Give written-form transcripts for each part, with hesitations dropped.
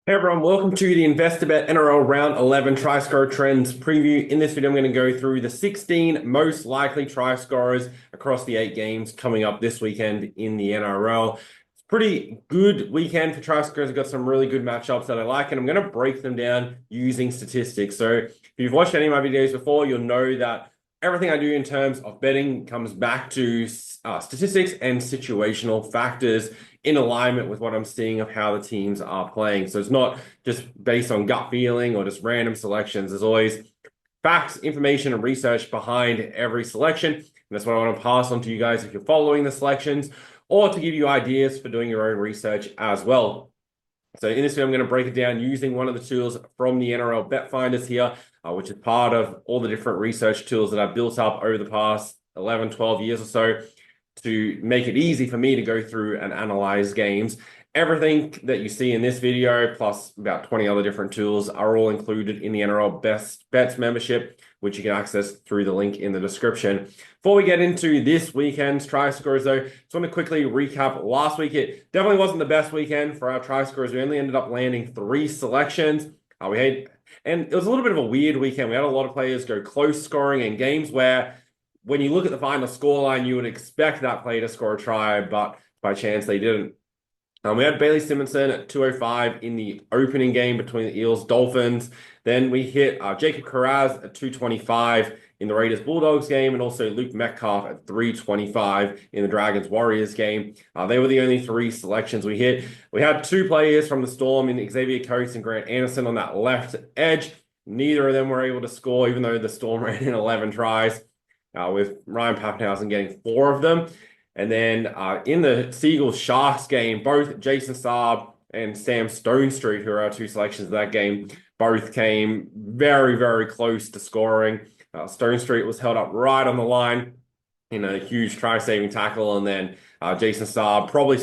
Hey everyone, welcome to the investor.bet NRL Round 11 try scorer trends preview. In this video, I'm going to go through the 16 most likely try scorers across the 8 games coming up this weekend in the NRL. It's a pretty good weekend for try scorers. I've got some really good matchups that I like, and I'm going to break them down using statistics. So if you've watched any of my videos before, you'll know that everything I do in terms of betting comes back to statistics and situational factors in alignment with what I'm seeing of how the teams are playing. So it's not just based on gut feeling or just random selections. There's always facts, information, and research behind every selection. And that's what I want to pass on to you guys if you're following the selections or to give you ideas for doing your own research as well. So in this video, I'm going to break it down using one of the tools from the NRL Bet Finders here, which is part of all the different research tools that I've built up over the past 11, 12 years or so to make it easy for me to go through and analyze games. Everything that you see in this video, plus about 20 other different tools, are all included in the NRL Best Bets membership, which you can access through the link in the description. Before we get into this weekend's try scorers, though, just want to quickly recap last week. It definitely wasn't the best weekend for our try scorers. We only ended up landing 3 selections. And it was a little bit of a weird weekend. We had a lot of players go close scoring in games where when you look at the final scoreline, you would expect that player to score a try, but by chance they didn't. We had Bailey Simonson at 205 in the opening game between the Eels Dolphins. Then we hit Jacob Carraz at 225 in the Raiders Bulldogs game, and also Luke Metcalf at 325 in the Dragons Warriors game. They were the only 3 selections we hit. We had 2 players from the Storm in Xavier Coates and Grant Anderson on that left edge. Neither of them were able to score, even though the Storm ran in 11 tries. With Ryan Papenhuyzen getting 4 of them. And then in the Seagulls-Sharks game, both Jason Saab and Sam Stonestreet, who are our 2 selections of that game, both came very, very close to scoring. Stonestreet was held up right on the line in a huge try-saving tackle, and then Jason Saab probably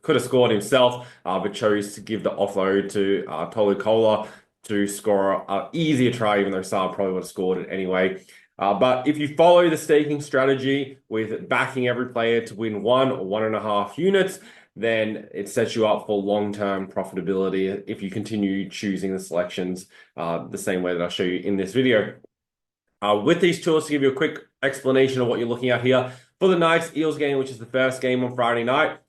could have scored himself, but chose to give the offload to Tolu Kola to score an easier try, even though Saab probably would have scored it anyway. But if you follow the staking strategy with backing every player to win 1 or 1.5 units, then it sets you up for long-term profitability if you continue choosing the selections the same way that I'll show you in this video. With these tools, to give you a quick explanation of what you're looking at here, for the Knights Eels game, which is the first game on Friday night,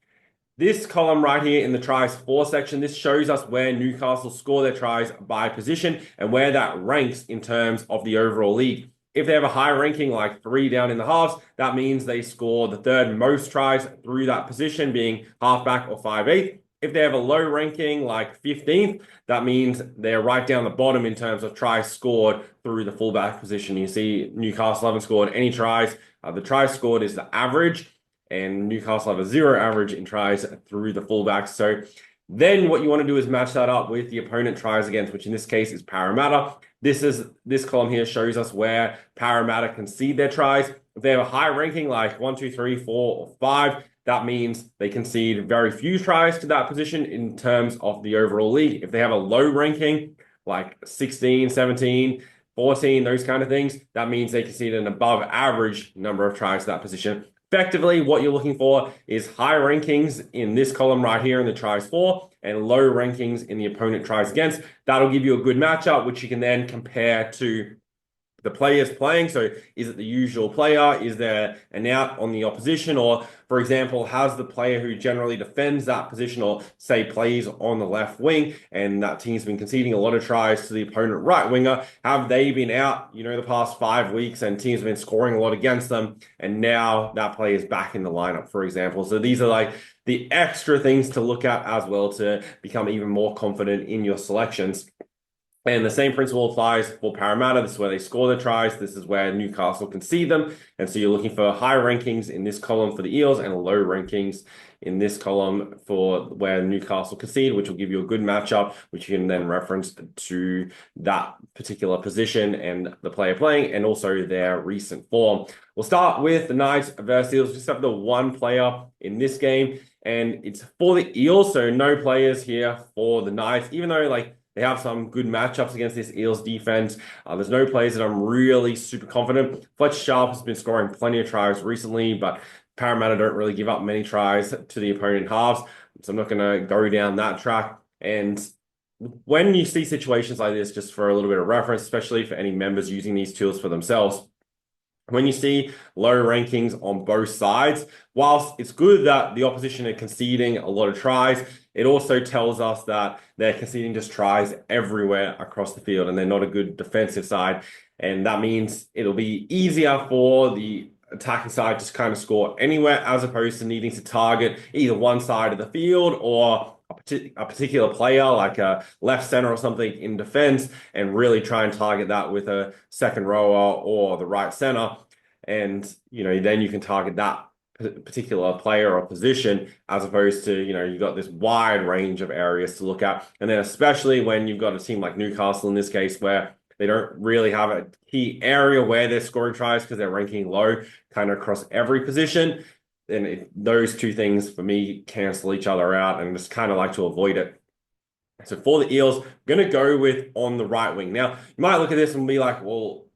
this column right here in the tries for section, this shows us where Newcastle score their tries by position and where that ranks in terms of the overall league. If they have a high ranking, like 3 down in the halves, that means they score the 3rd most tries through that position, being halfback or 5/8. If they have a low ranking, like 15th, that means they're right down the bottom in terms of tries scored through the fullback position. You see Newcastle haven't scored any tries. The tries scored is the average, and Newcastle have a 0 average in tries through the fullbacks. So then what you want to do is match that up with the opponent tries against, which in this case is Parramatta. This column here shows us where Parramatta concede their tries. If they have a high ranking like 1, 2, 3, 4, or 5, that means they concede very few tries to that position in terms of the overall league. If they have a low ranking like 16, 17, 14, those kind of things, that means they concede an above average number of tries to that position. Effectively, what you're looking for is high rankings in this column right here in the tries for and low rankings in the opponent tries against. That'll give you a good matchup, which you can then compare to the players playing. So is it the usual player? Is there an out on the opposition? Or, for example, has the player who generally defends that position or, say, plays on the left wing and that team's been conceding a lot of tries to the opponent right winger, have they been out, the past 5 weeks and teams have been scoring a lot against them and now that player is back in the lineup, for example. So these are like the extra things to look at as well to become even more confident in your selections. And the same principle applies for Parramatta. This is where they score their tries. This is where Newcastle concede them. And so you're looking for high rankings in this column for the Eels and low rankings in this column for where Newcastle concede, which will give you a good matchup, which you can then reference to that particular position and the player playing and also their recent form. We'll start with the Knights versus Eels. Just have the 1 player in this game, and it's for the Eels. So no players here for the Knights, even though they have some good matchups against this Eels defense. There's no players that I'm really super confident. Fletcher Sharp has been scoring plenty of tries recently, but Parramatta don't really give up many tries to the opponent halves. So I'm not going to go down that track. And when you see situations like this, just for a little bit of reference, especially for any members using these tools for themselves, when you see low rankings on both sides, whilst it's good that the opposition are conceding a lot of tries, it also tells us that they're conceding just tries everywhere across the field and they're not a good defensive side. And that means it'll be easier for the attacking side to kind of score anywhere as opposed to needing to target either one side of the field or a particular player like a left center or something in defense and really try and target that with a second rower or the right center. And, then you can target that particular player or position as opposed to, you've got this wide range of areas to look at. And then especially when you've got a team like Newcastle in this case where they don't really have a key area where they're scoring tries because they're ranking low kind of across every position. And those two things for me cancel each other out and just kind of like to avoid it. So for the Eels, I'm going to go with on the right wing. Now, you might look at this and be like, well,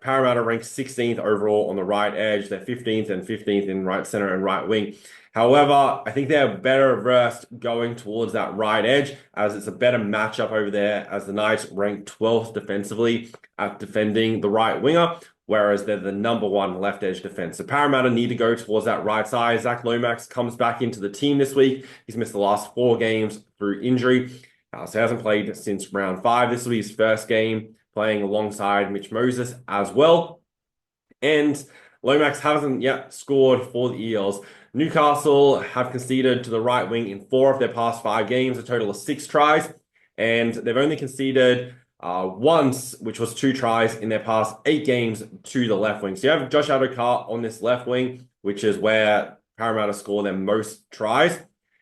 Parramatta ranks 16th overall on the right edge. They're 15th and 15th in right center and right wing. However, I think they're better versed going towards that right edge as it's a better matchup over there as the Knights rank 12th defensively at defending the right winger, whereas they're the number one left edge defense. So Parramatta need to go towards that right side. Zach Lomax comes back into the team this week. He's missed the last 4 games through injury. So he hasn't played since round 5. This will be his first game playing alongside Mitch Moses as well. And Lomax hasn't yet scored for the Eels. Newcastle have conceded to the right wing in 4 of their past 5 games, a total of 6 tries. And they've only conceded once, which was 2 tries in their past 8 games to the left wing. So you have Josh Adokar on this left wing, which is where Parramatta score their most tries.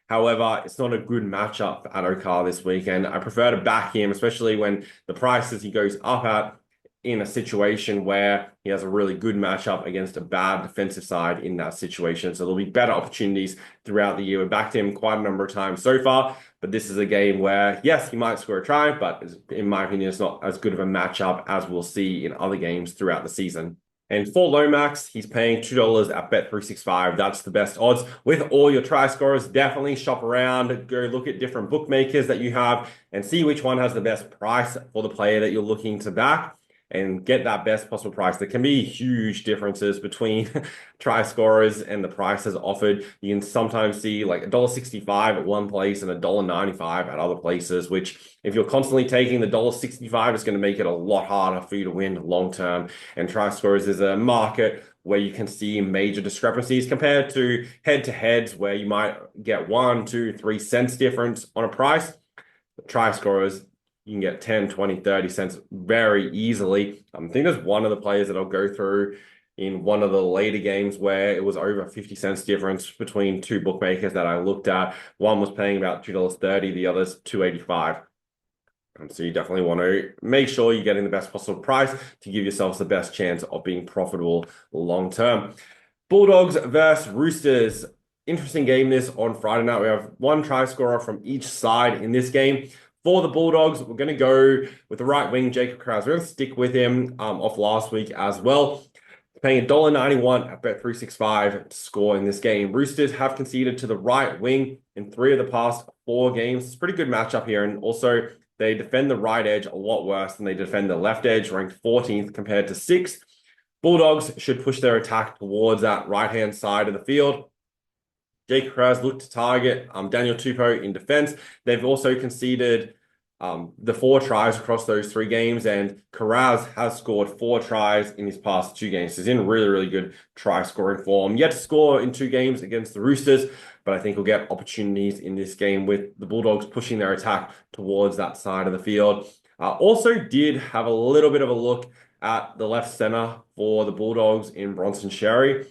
However, it's not a good matchup for Adokar this weekend. I prefer to back him, especially when the prices he goes up at in a situation where he has a really good matchup against a bad defensive side in that situation. So there'll be better opportunities throughout the year. We've backed him quite a number of times so far, but this is a game where, yes, he might score a try, but in my opinion, it's not as good of a matchup as we'll see in other games throughout the season. And for Lomax, he's paying $2 at Bet365. That's the best odds. With all your try scorers, definitely shop around, go look at different bookmakers that you have and see which one has the best price for the player that you're looking to back and get that best possible price. There can be huge differences between try scorers and the prices offered. You can sometimes see like $1.65 at one place and $1.95 at other places, which if you're constantly taking the $1.65, it's going to make it a lot harder for you to win long term. And try scorers is a market where you can see major discrepancies compared to head-to-heads where you might get 1, 2, 3 cents difference on a price. Try scorers, you can get 10, 20, 30 cents very easily. I think there's one of the players that I'll go through in one of the later games where it was over 50 cents difference between 2 bookmakers that I looked at. One was paying about $2.30, the other's $2.85. So you definitely want to make sure you're getting the best possible price to give yourselves the best chance of being profitable long term. Bulldogs versus Roosters. Interesting game this on Friday night. We have 1 try scorer from each side in this game. For the Bulldogs, we're going to go with the right wing, Jacob Krause. We're going to stick with him off last week as well. Paying $1.91 at Bet365 to score in this game. Roosters have conceded to the right wing in 3 of the past 4 games. It's a pretty good matchup here. And also, they defend the right edge a lot worse than they defend the left edge, ranked 14th compared to 6th. Bulldogs should push their attack towards that right-hand side of the field. Jake Krause looked to target Daniel Tupou in defense. They've also conceded the 4 tries across those 3 games, and Carraz has scored 4 tries in his past 2 games. He's in really, really good try scoring form. Yet to score in 2 games against the Roosters, but I think we'll get opportunities in this game with the Bulldogs pushing their attack towards that side of the field. Also did have a little bit of a look at the left center for the Bulldogs in Bronson Xerri.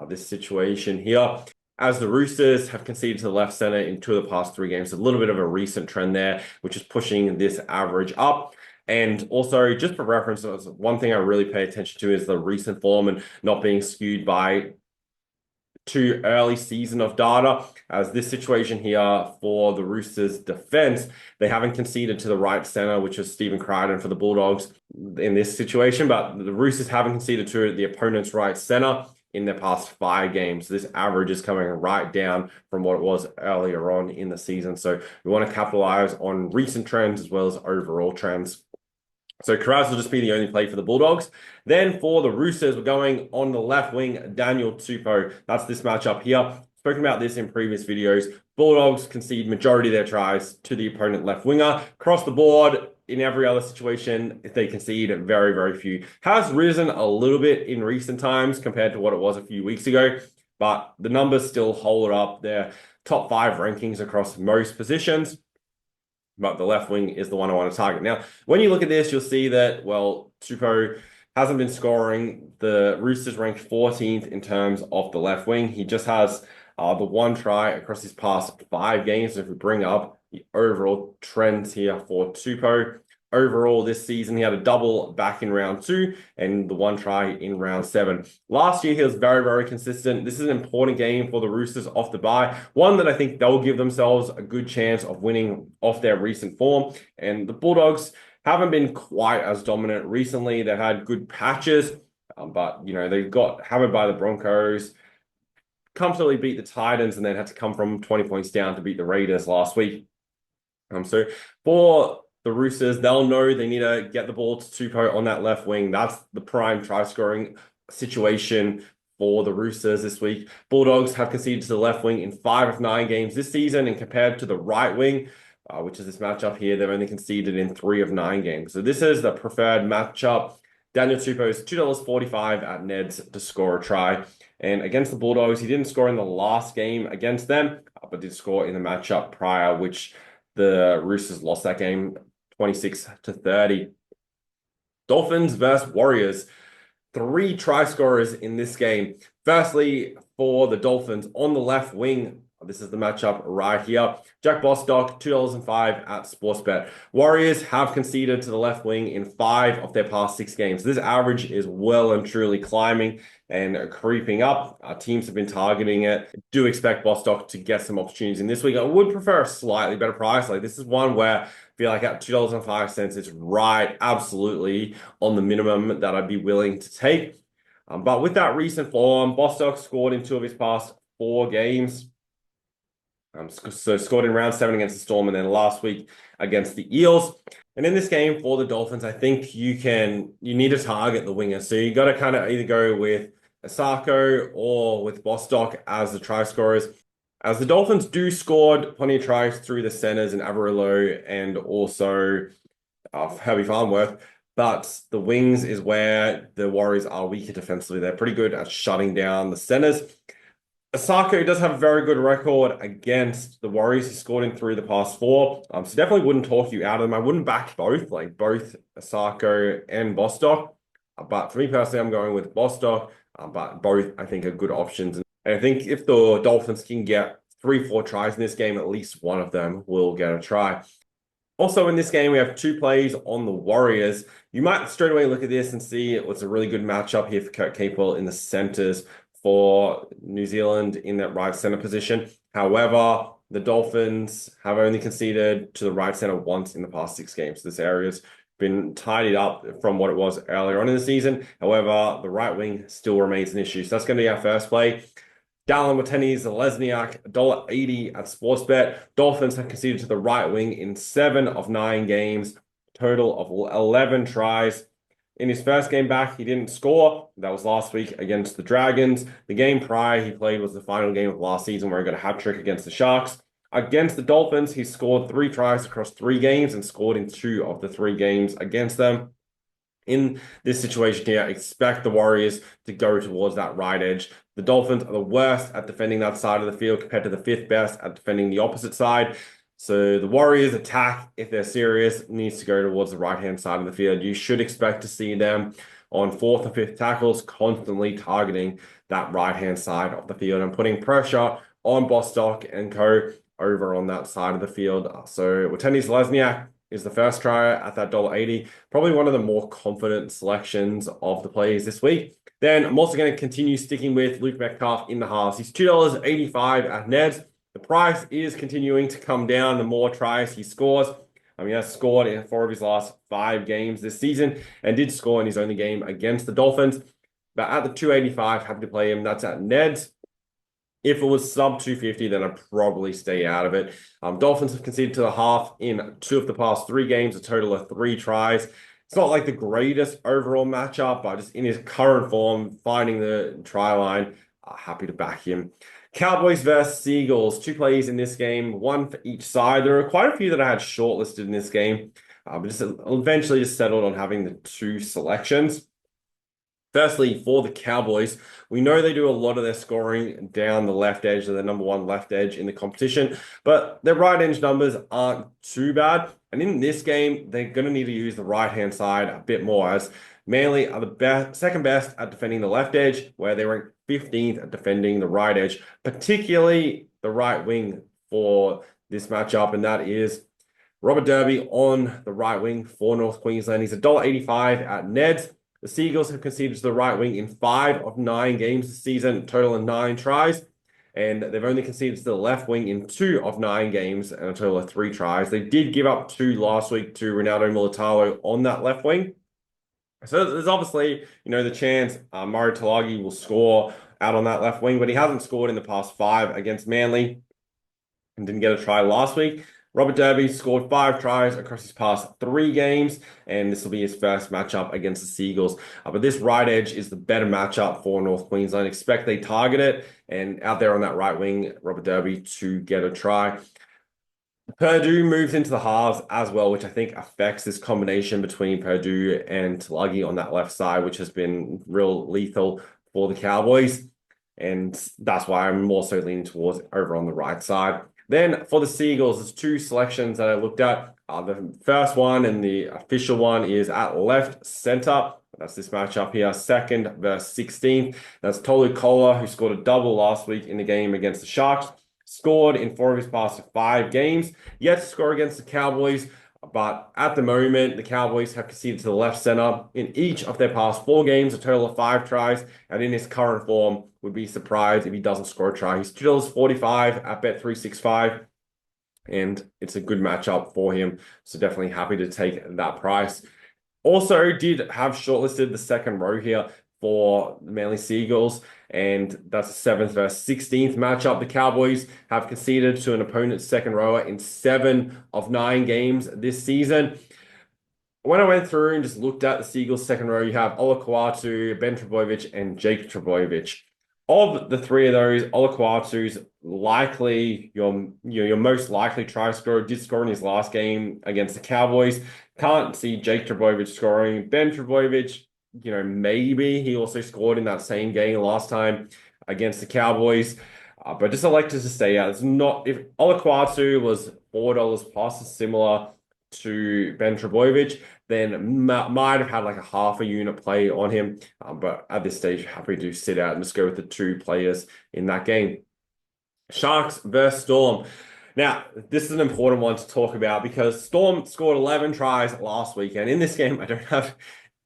This situation here, as the Roosters have conceded to the left center in 2 of the past 3 games. A little bit of a recent trend there, which is pushing this average up. And also, just for reference, one thing I really pay attention to is the recent form and not being skewed by too early season of data. As this situation here for the Roosters defense, they haven't conceded to the right center, which is Stephen Crichton for the Bulldogs in this situation, but the Roosters haven't conceded to the opponent's right center in their past 5 games. This average is coming right down from what it was earlier on in the season. So we want to capitalize on recent trends as well as overall trends. So Carras will just be the only play for the Bulldogs. Then for the Roosters, we're going on the left wing, Daniel Tupou. That's this matchup here. Spoken about this in previous videos. Bulldogs concede majority of their tries to the opponent left winger. Across the board, in every other situation, if they concede, very, very few. Has risen a little bit in recent times compared to what it was a few weeks ago, but the numbers still hold up. Their top 5 rankings across most positions. But the left wing is the one I want to target. Now, when you look at this, you'll see that, well, Tupou hasn't been scoring. The Roosters ranked 14th in terms of the left wing. He just has the 1 try across his past 5 games. So if we bring up the overall trends here for Tupou, overall this season, he had a double back in round 2 and the 1 try in round 7. Last year, he was very, very consistent. This is an important game for the Roosters off the bye. One that I think they'll give themselves a good chance of winning off their recent form. And the Bulldogs haven't been quite as dominant recently. They've had good patches, but, they got hammered by the Broncos, comfortably beat the Titans, and then had to come from 20 points down to beat the Raiders last week. So for the Roosters, they'll know they need to get the ball to Tupou on that left wing. That's the prime try-scoring situation for the Roosters this week. Bulldogs have conceded to the left wing in 5 of 9 games this season, and compared to the right wing, which is this matchup here, they've only conceded in 3 of 9 games. So this is the preferred matchup. Daniel Tupou is $2.45 at Neds to score a try. And against the Bulldogs, he didn't score in the last game against them, but did score in the matchup prior, which the Roosters lost that game 26-30. Dolphins versus Warriors. 3 try scorers in this game. Firstly, for the Dolphins on the left wing, this is the matchup right here. Jack Bostock, $2.05 at Sportsbet. Warriors have conceded to the left wing in 5 of their past 6 games. This average is well and truly climbing and creeping up. Our teams have been targeting it. Do expect Bostock to get some opportunities in this week. I would prefer a slightly better price. Like, this is one where I feel like at $2.05, it's right absolutely on the minimum that I'd be willing to take. But with that recent form, Bostock scored in 2 of his past 4 games. So scored in round 7 against the Storm and then last week against the Eels. And in this game for the Dolphins, I think you need to target the winger. So you got to kind of either go with Asako or with Bostock as the try scorers. As the Dolphins do scored plenty of tries through the centers in Averillo and also Herbie Farnworth. But the wings is where the Warriors are weaker defensively. They're pretty good at shutting down the centers. Asako does have a very good record against the Warriors. He scored in 3 of the past 4. So definitely wouldn't talk you out of them. I wouldn't back both Asako and Bostock. But for me personally, I'm going with Bostock. But both, I think, are good options. And I think if the Dolphins can get 3-4 tries in this game, at least one of them will get a try. Also in this game, we have 2 plays on the Warriors. You might straight away look at this and see it's a really good matchup here for Kurt Capewell in the centers for New Zealand in that right center position. However, the Dolphins have only conceded to the right center once in the past 6 games. This area's been tidied up from what it was earlier on in the season. However, the right wing still remains an issue. So that's going to be our first play. Dallin Watene-Zelezniak, $1.80 at Sportsbet. Dolphins have conceded to the right wing in 7 of 9 games, total of 11 tries. In his first game back, he didn't score. That was last week against the Dragons. The game prior he played was the final game of last season where he got a hat trick against the Sharks. Against the Dolphins, he scored 3 tries across 3 games and scored in 2 of the 3 games against them. In this situation here, expect the Warriors to go towards that right edge. The Dolphins are the worst at defending that side of the field compared to the 5th best at defending the opposite side. So the Warriors attack, if they're serious, needs to go towards the right-hand side of the field. You should expect to see them on 4th and 5th tackles constantly targeting that right-hand side of the field and putting pressure on Bostock and co over on that side of the field. So Watene-Zelezniak is the first try at that $1.80. Probably one of the more confident selections of the plays this week. Then I'm also going to continue sticking with Luke Metcalf in the halves. He's $2.85 at Neds. The price is continuing to come down the more tries he scores. He has scored in 4 of his last 5 games this season and did score in his only game against the Dolphins. But at the 285, happy to play him. That's at Neds. If it was sub 250, then I'd probably stay out of it. Dolphins have conceded to the half in 2 of the past 3 games, a total of 3 tries. It's not like the greatest overall matchup, but just in his current form, finding the try line, happy to back him. Cowboys versus Eagles, 2 plays in this game, 1 for each side. There are quite a few that I had shortlisted in this game, but just eventually just settled on having the 2 selections. Firstly, for the Cowboys, we know they do a lot of their scoring down the left edge. They're the number 1 left edge in the competition, but their right edge numbers aren't too bad. And in this game, they're going to need to use the right-hand side a bit more, as Manly are the second best at defending the left edge, where they rank 15th at defending the right edge, particularly the right wing for this matchup, and that is Robert Derby on the right wing for North Queensland. He's $1.85 at Neds. The Seagulls have conceded to the right wing in 5 of 9 games this season, total of 9 tries. And they've only conceded to the left wing in 2 of 9 games and a total of 3 tries. They did give up 2 last week to Ronaldo Mulitalo on that left wing. So there's obviously, the chance Murray Talagi will score out on that left wing, but he hasn't scored in the past 5 against Manly and didn't get a try last week. Robert Derby scored 5 tries across his past 3 games, and this will be his first matchup against the Seagulls. But this right edge is the better matchup for North Queensland. Expect they target it, and out there on that right wing, Robert Derby to get a try. Purdue moves into the halves as well, which I think affects this combination between Purdue and Tulagi on that left side, which has been real lethal for the Cowboys. And that's why I'm more so leaning towards over on the right side. Then for the Seagulls, there's 2 selections that I looked at. The first one and the official one is at left center. That's this matchup here, 2nd versus 16th. That's Tolu Kola, who scored a double last week in the game against the Sharks. Scored in 4 of his past 5 games. Yet to score against the Cowboys. But at the moment, the Cowboys have conceded to the left center in each of their past 4 games, a total of 5 tries. And in his current form, would be surprised if he doesn't score a try. He's $2.45 at Bet365. And it's a good matchup for him. So definitely happy to take that price. Also did have shortlisted the second row here for the Manly Seagulls, and that's a 7th versus 16th matchup. The Cowboys have conceded to an opponent's second rower in 7 of 9 games this season. When I went through and just looked at the Seagulls second row, you have Olakwatu, Ben Trbojevic, and Jake Trbojevic. Of the 3 of those, Olakwatu's likely your most likely try scorer. Did score in his last game against the Cowboys. Can't see Jake Trbojevic scoring. Ben Trbojevic, maybe he also scored in that same game last time against the Cowboys. But just elected to stay out. It's not, if Olakwatu was $4 plus, similar to Ben Trbojevic, then might have had like a half a unit play on him. But at this stage, happy to sit out and just go with the 2 players in that game. Sharks versus Storm. Now, this is an important one to talk about because Storm scored 11 tries last week. And in this game, I don't have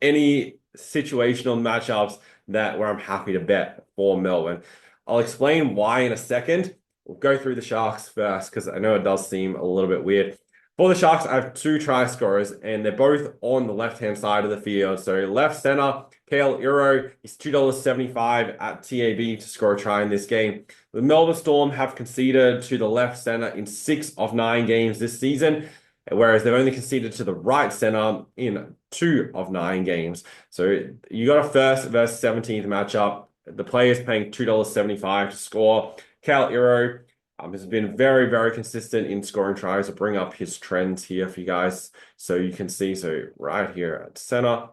any situational matchups where I'm happy to bet for Melbourne. I'll explain why in a second. We'll go through the Sharks first because I know it does seem a little bit weird. For the Sharks, I have 2 try scorers, and they're both on the left-hand side of the field. So left center, Kale Iro, is $2.75 at TAB to score a try in this game. The Melbourne Storm have conceded to the left center in 6 of 9 games this season, whereas they've only conceded to the right center in 2 of 9 games. So you got a 1st versus 17th matchup. The player's paying $2.75 to score. Kale Iro has been very, very consistent in scoring tries. I'll bring up his trends here for you guys so you can see. So right here at center,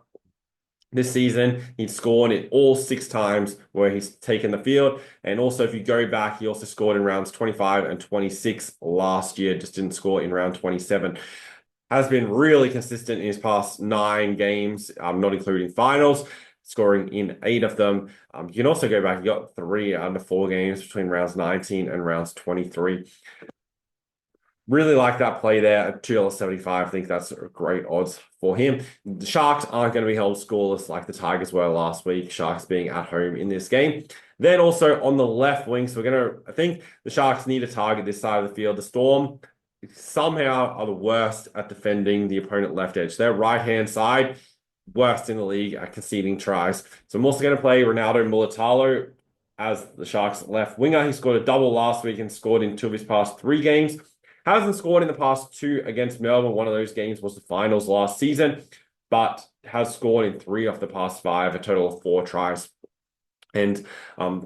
this season, he's scored it all 6 times where he's taken the field. And also, if you go back, he also scored in rounds 25 and 26 last year, just didn't score in round 27. Has been really consistent in his past 9 games, not including finals, scoring in 8 of them. You can also go back, you got 3 out of 4 games between rounds 19 and rounds 23. Really like that play there at $2.75. I think that's a great odds for him. The Sharks aren't going to be held scoreless like the Tigers were last week. Sharks being at home in this game. Then also on the left wing, so I think the Sharks need to target this side of the field. The Storm somehow are the worst at defending the opponent left edge. Their right-hand side worst in the league at conceding tries. So I'm also going to play Ronaldo Mulatalo as the Sharks left winger. He scored a double last week and scored in 2 of his past 3 games. Hasn't scored in the past 2 against Melbourne. One of those games was the finals last season, but has scored in 3 of the past 5, a total of 4 tries. And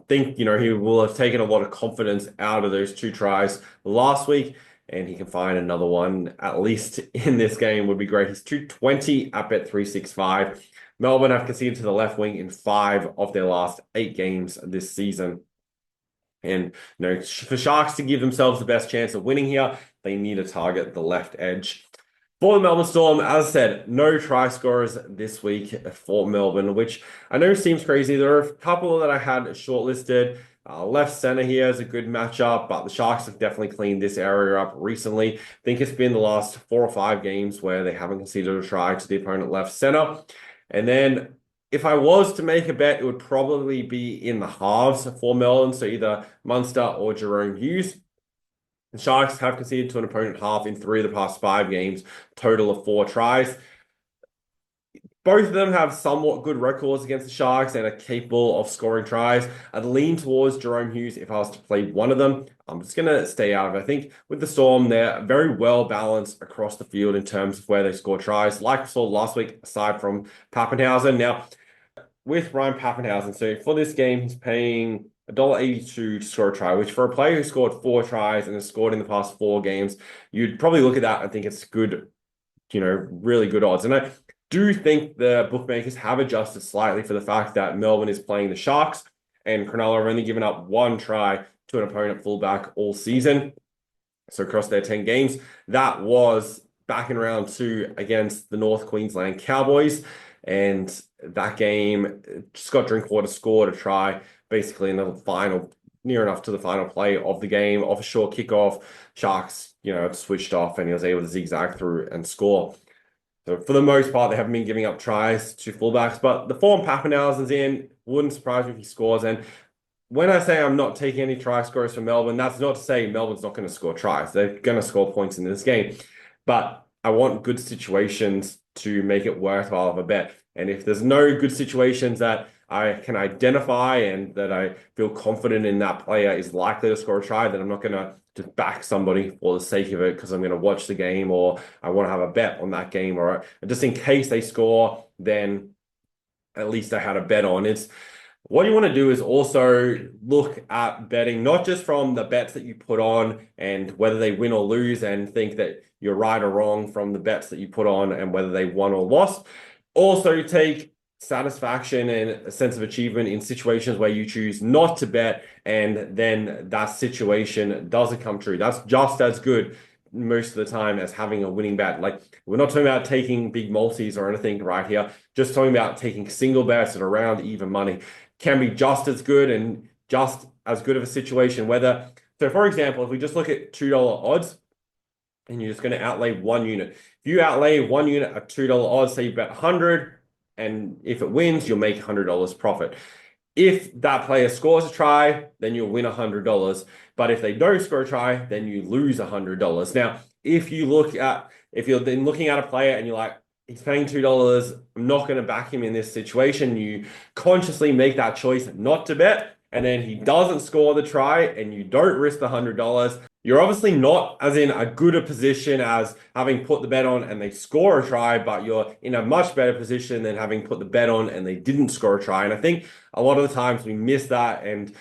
think, he will have taken a lot of confidence out of those 2 tries last week, and he can find another one at least in this game would be great. He's 220 at Bet365. Melbourne have conceded to the left wing in 5 of their last 8 games this season. And for Sharks to give themselves the best chance of winning here, they need to target the left edge. For the Melbourne Storm, as I said, no try scorers this week for Melbourne, which I know seems crazy. There are a couple that I had shortlisted. Left center here is a good matchup, but the Sharks have definitely cleaned this area up recently. I think it's been the last 4 or 5 games where they haven't conceded a try to the opponent left center. And then if I was to make a bet, it would probably be in the halves for Melbourne, so either Munster or Jerome Hughes. The Sharks have conceded to an opponent half in 3 of the past 5 games, total of 4 tries. Both of them have somewhat good records against the Sharks and are capable of scoring tries. I'd lean towards Jerome Hughes if I was to play one of them. I'm just going to stay out of it. I think with the Storm, they're very well balanced across the field in terms of where they score tries, like we saw last week, aside from Pappenhausen. Now, with Ryan Pappenhausen, so for this game, he's paying $1.82 to score a try, which for a player who scored 4 tries and has scored in the past 4 games, you'd probably look at that and think it's good, really good odds. And I do think the bookmakers have adjusted slightly for the fact that Melbourne is playing the Sharks and Cronulla have only given up 1 try to an opponent fullback all season. So across their 10 games, that was back in round 2 against the North Queensland Cowboys. And that game, Scott Drinkwater scored a try basically in the final, near enough to the final play of the game, off a short kickoff. Sharks, switched off and he was able to zigzag through and score. So for the most part, they haven't been giving up tries to fullbacks, but the form Pappenhausen's in wouldn't surprise me if he scores. And when I say I'm not taking any try scorers from Melbourne, that's not to say Melbourne's not going to score tries. They're going to score points in this game. But I want good situations to make it worthwhile of a bet. And if there's no good situations that I can identify and that I feel confident in that player is likely to score a try, then I'm not going to just back somebody for the sake of it because I'm going to watch the game or I want to have a bet on that game, or just in case they score, then at least I had a bet on. What you want to do is also look at betting, not just from the bets that you put on and whether they win or lose and think that you're right or wrong from the bets that you put on and whether they won or lost. Also take satisfaction and a sense of achievement in situations where you choose not to bet and then that situation doesn't come true. That's just as good most of the time as having a winning bet. Like, we're not talking about taking big multis or anything right here, just talking about taking single bets at around even money can be just as good and just as good of a situation. So for example, if we just look at $2 odds and you're just going to outlay 1 unit. If you outlay 1 unit at $2 odds, say you bet 100, and if it wins, you'll make $100 profit. If that player scores a try, then you'll win $100. But if they don't score a try, then you lose $100. Now, if you're then looking at a player and you're like, he's paying $2, I'm not going to back him in this situation, you consciously make that choice not to bet, and then he doesn't score the try and you don't risk the $100, you're obviously not as in a good a position as having put the bet on and they score a try, but you're in a much better position than having put the bet on and they didn't score a try. And I think a lot of the times we miss that and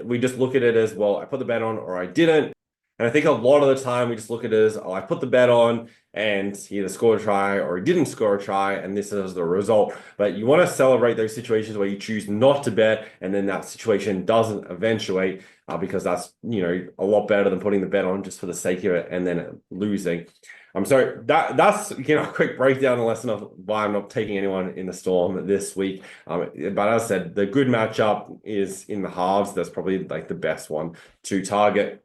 we just look at it as, well, I put the bet on or I didn't. And I think a lot of the time we just look at it as, oh, I put the bet on and he either scored a try or he didn't score a try, and this is the result. But you want to celebrate those situations where you choose not to bet and then that situation doesn't eventuate, because that's, a lot better than putting the bet on just for the sake of it and then losing. So that's, a quick breakdown and lesson of why I'm not taking anyone in the Storm this week. But as I said, the good matchup is in the halves. That's probably like the best one to target.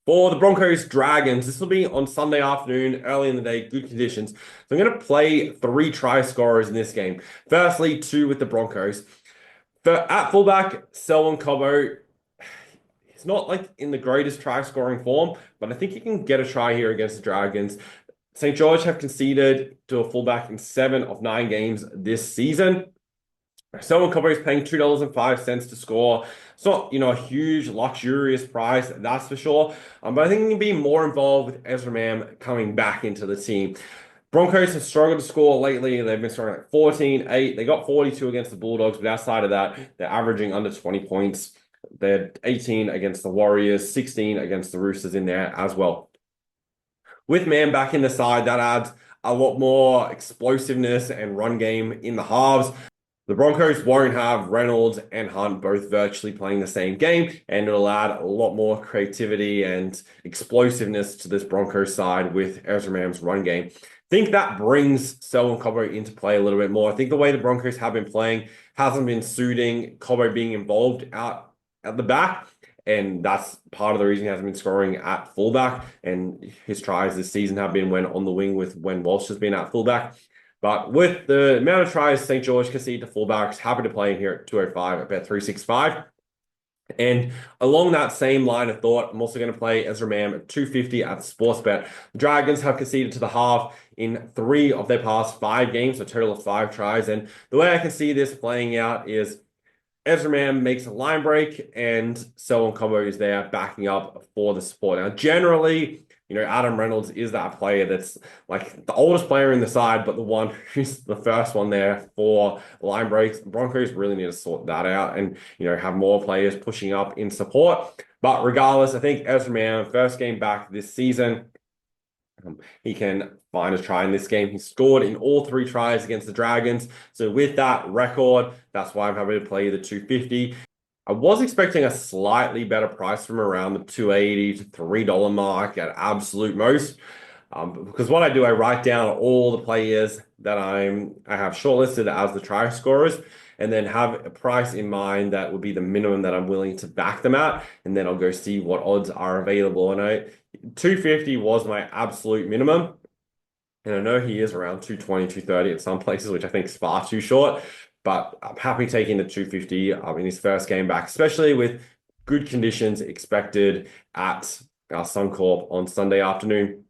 For the Broncos Dragons, this will be on Sunday afternoon, early in the day, good conditions. So I'm going to play 3 try scorers in this game. Firstly, 2 with the Broncos. At fullback, Selwyn Cobbo, he's not like in the greatest try scoring form, but I think he can get a try here against the Dragons. St. George have conceded to a fullback in 7 of 9 games this season. Someone Cowboys paying $2.05 to score. It's not, a huge luxurious price, that's for sure. But I think you can be more involved with Ezra Mam coming back into the team. Broncos have struggled to score lately. They've been scoring like 14-8. They got 42 against the Bulldogs, but outside of that, they're averaging under 20 points. They're 18 against the Warriors, 16 against the Roosters in there as well. With Mam back in the side, that adds a lot more explosiveness and run game in the halves. The Broncos won't have Reynolds and Hunt both virtually playing the same game, and it'll add a lot more creativity and explosiveness to this Broncos side with Ezra Mam's run game. I think that brings Selwyn Cobbo into play a little bit more. I think the way the Broncos have been playing hasn't been suiting Cobbo being involved out at the back. And that's part of the reason he hasn't been scoring at fullback. And his tries this season have been when on the wing with when Walsh has been at fullback. But with the amount of tries St. George concede to fullbacks, happy to play in here at 205 at bet 365. And along that same line of thought, I'm also going to play Ezra Mam at 250 at Sportsbet. The Dragons have conceded to the half in 3 of their past 5 games, a total of 5 tries. And the way I can see this playing out is Ezra Mam makes a line break and Selwyn Cobbo is there backing up for the support. Now, generally, Adam Reynolds is that player that's like the oldest player in the side, but the one who's the first one there for line breaks. The Broncos really need to sort that out and, have more players pushing up in support. But regardless, I think Ezra Mam, first game back this season, he can find a try in this game. He scored in all 3 tries against the Dragons. So with that record, that's why I'm happy to play the 250. I was expecting a slightly better price from around the $2.80 to $3 mark at absolute most. Because what I do, I write down all the players that I have shortlisted as the try scorers, and then have a price in mind that would be the minimum that I'm willing to back them at, and then I'll go see what odds are available. And 250 was my absolute minimum. And I know he is around 220, 230 at some places, which I think is far too short. But I'm happy taking the 250 in his first game back, especially with good conditions expected at Suncorp on Sunday afternoon.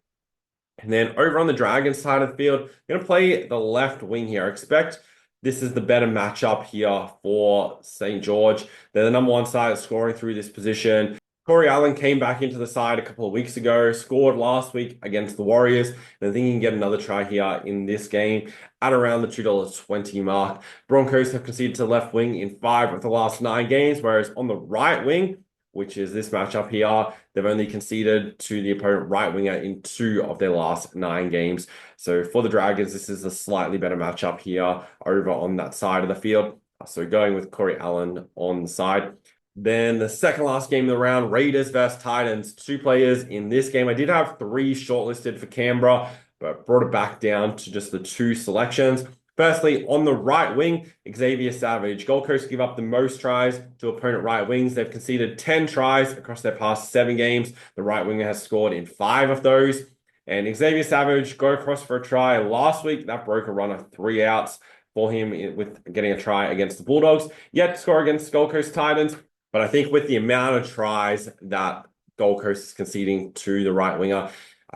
And then over on the Dragons side of the field, I'm going to play the left wing here. I expect this is the better matchup here for St. George. They're the number 1 side scoring through this position. Corey Allen came back into the side a couple of weeks ago, scored last week against the Warriors, and I think he can get another try here in this game at around the $2.20 mark. Broncos have conceded to the left wing in 5 of the last 9 games, whereas on the right wing, which is this matchup here, they've only conceded to the opponent right winger in 2 of their last 9 games. So for the Dragons, this is a slightly better matchup here over on that side of the field. So going with Corey Allen on the side. Then the second last game of the round, Raiders versus Titans. 2 players in this game. I did have 3 shortlisted for Canberra, but brought it back down to just the 2 selections. Firstly, on the right wing, Xavier Savage. Gold Coast give up the most tries to opponent right wings. They've conceded 10 tries across their past 7 games. The right winger has scored in 5 of those. And Xavier Savage go across for a try last week. That broke a run of 3 outs for him with getting a try against the Bulldogs. Yet to score against Gold Coast Titans. But I think with the amount of tries that Gold Coast is conceding to the right winger,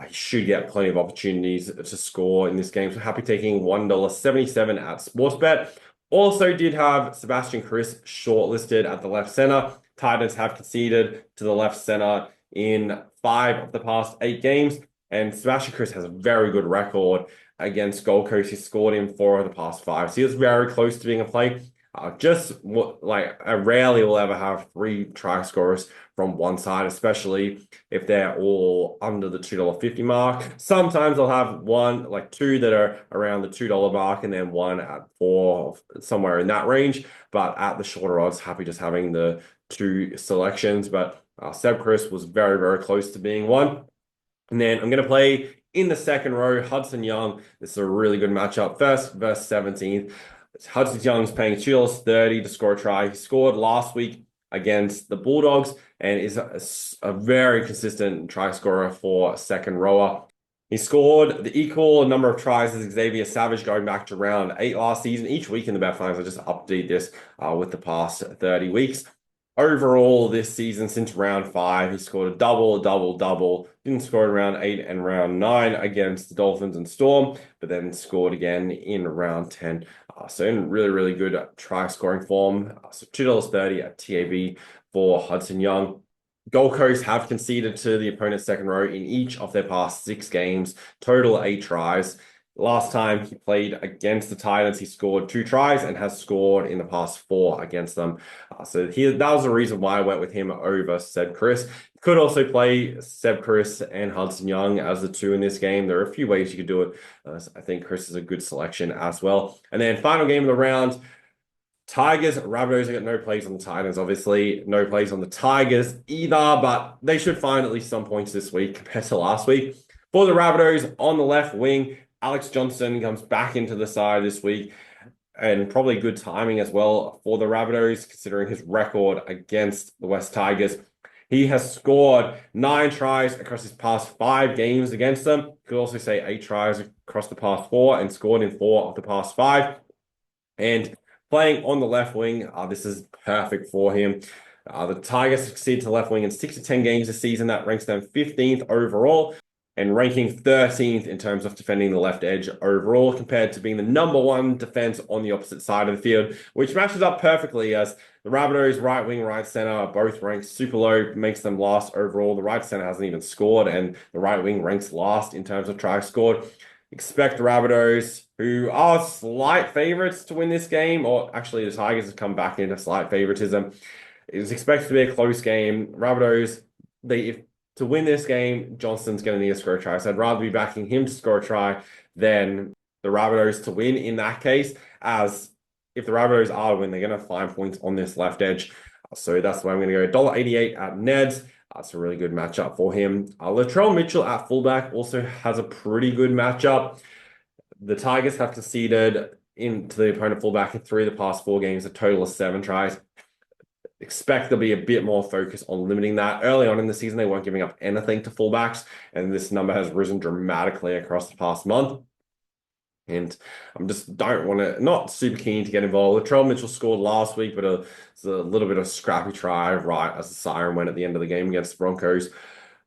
he should get plenty of opportunities to score in this game. So happy taking $1.77 at Sportsbet. Also did have Sebastian Chris shortlisted at the left center. Titans have conceded to the left center in 5 of the past 8 games. And Sebastian Chris has a very good record against Gold Coast. He scored in 4 of the past 5. So he was very close to being a play. I rarely will ever have 3 try scorers from one side, especially if they're all under the $2.50 mark. Sometimes I'll have 2 that are around the $2 mark and then 1 at 4, somewhere in that range. But at the shorter odds, happy just having the 2 selections. But Seb Chris was very, very close to being one. And then I'm going to play in the second row, Hudson Young. This is a really good matchup. First versus 17th. Hudson Young's paying $2.30 to score a try. He scored last week against the Bulldogs and is a very consistent try scorer for second rower. He scored the equal number of tries as Xavier Savage going back to round 8 last season. Each week in the bet finals, I just update this with the past 30 weeks. Overall, this season, since round 5, he scored a double, a double, double. Didn't score in round 8 and round 9 against the Dolphins and Storm, but then scored again in round 10. So in really, really good try scoring form. So $2.30 at TAB for Hudson Young. Gold Coast have conceded to the opponent's second row in each of their past 6 games, total 8 tries. Last time he played against the Titans, he scored 2 tries and has scored in the past 4 against them. That was the reason why I went with him over Seb Chris. Could also play Seb Chris and Hudson Young as the 2 in this game. There are a few ways you could do it. I think Chris is a good selection as well. And then final game of the round, Tigers, Rabbitohs. I got no plays on the Titans, obviously. No plays on the Tigers either, but they should find at least some points this week compared to last week. For the Rabbitohs, on the left wing, Alex Johnson comes back into the side this week, and probably good timing as well for the Rabbitohs, considering his record against the West Tigers. He has scored 9 tries across his past 5 games against them. Could also say 8 tries across the past 4 and scored in 4 of the past 5. And playing on the left wing, this is perfect for him. The Tigers succeed to the left wing in 6 to 10 games this season. That ranks them 15th overall and ranking 13th in terms of defending the left edge overall, compared to being the number 1 defense on the opposite side of the field, which matches up perfectly as the Rabbitohs right wing, right center are both ranked super low, makes them last overall. The right center hasn't even scored, and the right wing ranks last in terms of tries scored. Expect the Rabbitohs, who are slight favorites to win this game, or actually the Tigers have come back into slight favoritism. It was expected to be a close game. Rabbitohs, to win this game, Johnston's going to need to score a try. So I'd rather be backing him to score a try than the Rabbitohs to win in that case, as if the Rabbitohs are to win, they're going to find points on this left edge. So that's why I'm going to go $1.88 at Neds. That's a really good matchup for him. Latrell Mitchell at fullback also has a pretty good matchup. The Tigers have conceded into the opponent fullback in 3 of the past 4 games, a total of 7 tries. Expect there'll be a bit more focus on limiting that. Early on in the season, they weren't giving up anything to fullbacks, and this number has risen dramatically across the past month. And I'm just not super keen to get involved. Latrell Mitchell scored last week, but it's a little bit of scrappy try right as the siren went at the end of the game against the Broncos.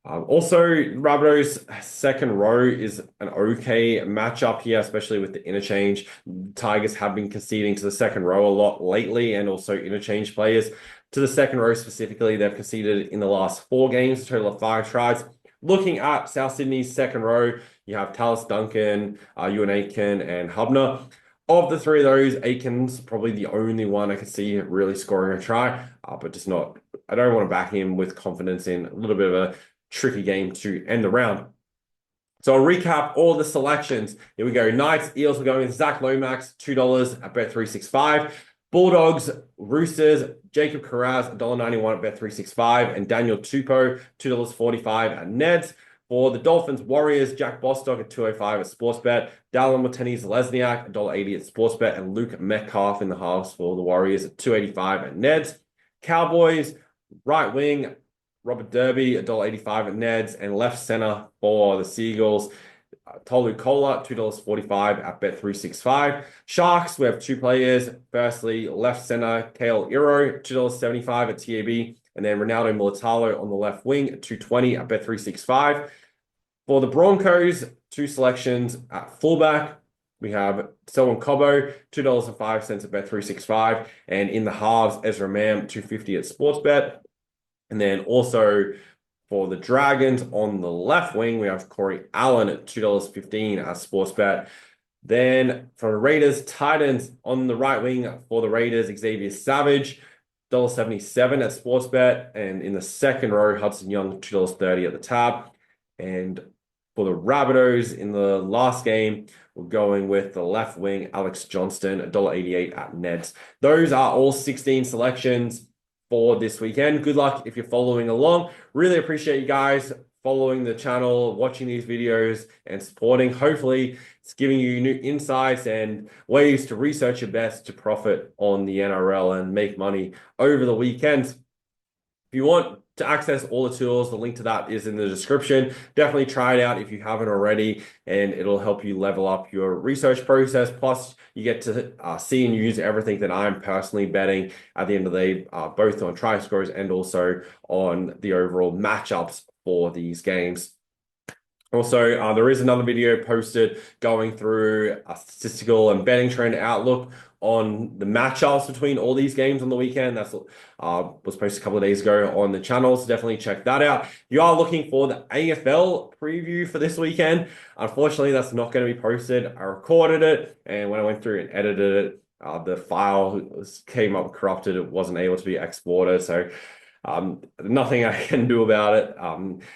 Also, Rabbitohs' second row is an okay matchup here, especially with the interchange. Tigers have been conceding to the second row a lot lately, and also interchange players. To the second row specifically, they've conceded in the last 4 games, a total of 5 tries. Looking at South Sydney's second row, you have Tallis Duncan, Ewan Aiken, and Hubner. Of the 3 of those, Aiken's probably the only one I can see really scoring a try, but just not. I don't want to back him with confidence in a little bit of a tricky game to end the round. So I'll recap all the selections. Here we go. Knights, Eels, we're going with Zach Lomax, $2 at Bet365. Bulldogs, Roosters, Jacob Carraz, $1.91 at Bet365. And Daniel Tupou, $2.45 at Neds. For the Dolphins, Warriors, Jack Bostock at $2.05 at Sportsbet. Dallin Watene Lesniak, $1.80 at Sportsbet. And Luke Metcalf in the halves for the Warriors at $2.85 at Neds. Cowboys, right wing, Robert Derby, $1.85 at Neds, and left center for the Seagulls, Tolu Kola, $2.45 at Bet365. Sharks, we have 2 players. Firstly, left center, Kale Iro, $2.75 at TAB, and then Ronaldo Militalo on the left wing, $2.20 at Bet365. For the Broncos, 2 selections at fullback. We have Selwyn Cobbo, $2.05 at Bet365, and in the halves, Ezra Mam, $2.50 at Sportsbet. And then also for the Dragons on the left wing, we have Corey Allen at $2.15 at Sportsbet. Then for the Raiders, Titans on the right wing for the Raiders, Xavier Savage, $1.77 at Sportsbet. And in the second row, Hudson Young, $2.30 at the tab. And for the Rabbitohs in the last game, we're going with the left wing, Alex Johnston, $1.88 at Neds. Those are all 16 selections for this weekend. Good luck if you're following along. Really appreciate you guys following the channel, watching these videos, and supporting. Hopefully, it's giving you new insights and ways to research your best to profit on the NRL and make money over the weekends. If you want To access all the tools, the link to that is in the description. Definitely try it out if you haven't already, and it'll help you level up your research process. Plus, you get to see and use everything that I'm personally betting at the end of the day, both on try scores and also on the overall matchups for these games. Also, there is another video posted going through a statistical and betting trend outlook on the matchups between all these games on the weekend. That's was posted a couple of days ago on the channel, so definitely check that out. If you are looking for the AFL preview for this weekend, unfortunately, that's not going to be posted. I recorded it, and when I went through and edited it, the file came up corrupted. It wasn't able to be exported, so nothing I can do about it.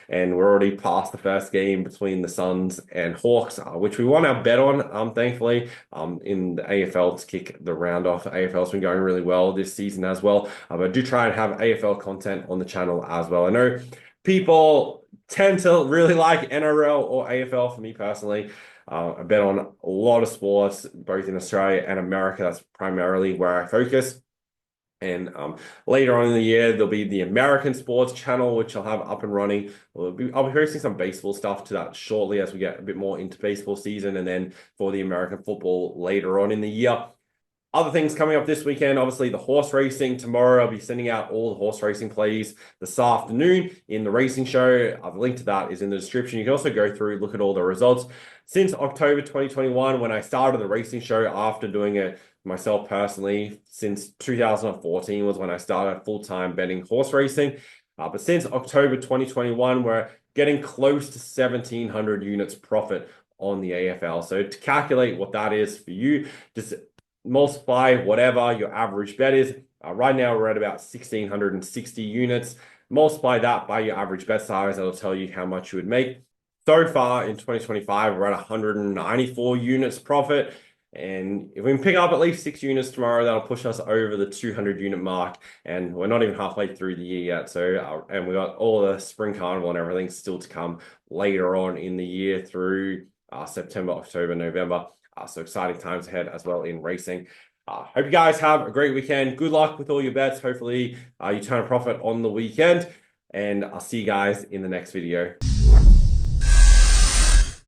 And we're already past the first game between the Suns and Hawks, which we won our bet on, thankfully, in the AFL to kick the round off. AFL's been going really well this season as well. But I do try and have AFL content on the channel as well. I know people tend to really like NRL or AFL. For me personally, I bet on a lot of sports, both in Australia and America. That's primarily where I focus. And later on in the year, there'll be the American Sports channel, which I'll have up and running. I'll be posting some baseball stuff to that shortly as we get a bit more into baseball season, and then for the American football later on in the year. Other things coming up this weekend, obviously the horse racing tomorrow. I'll be sending out all the horse racing plays this afternoon in the racing show. The link to that is in the description. You can also go through, look at all the results. Since October 2021, when I started the racing show after doing it myself personally, since 2014 was when I started full-time betting horse racing. But since October 2021, we're getting close to 1,700 units profit on the AFL. So to calculate what that is for you, just multiply whatever your average bet is. Right now, we're at about 1,660 units. Multiply that by your average bet size. That'll tell you how much you would make. So far in 2025, we're at 194 units profit. And if we can pick up at least 6 units tomorrow, that'll push us over the 200 unit mark. And we're not even halfway through the year yet. So, and we got all the spring carnival and everything still to come later on in the year through September, October, November. So exciting times ahead as well in racing. Hope you guys have a great weekend. Good luck with all your bets. Hopefully you turn a profit on the weekend. And I'll see you guys in the next video.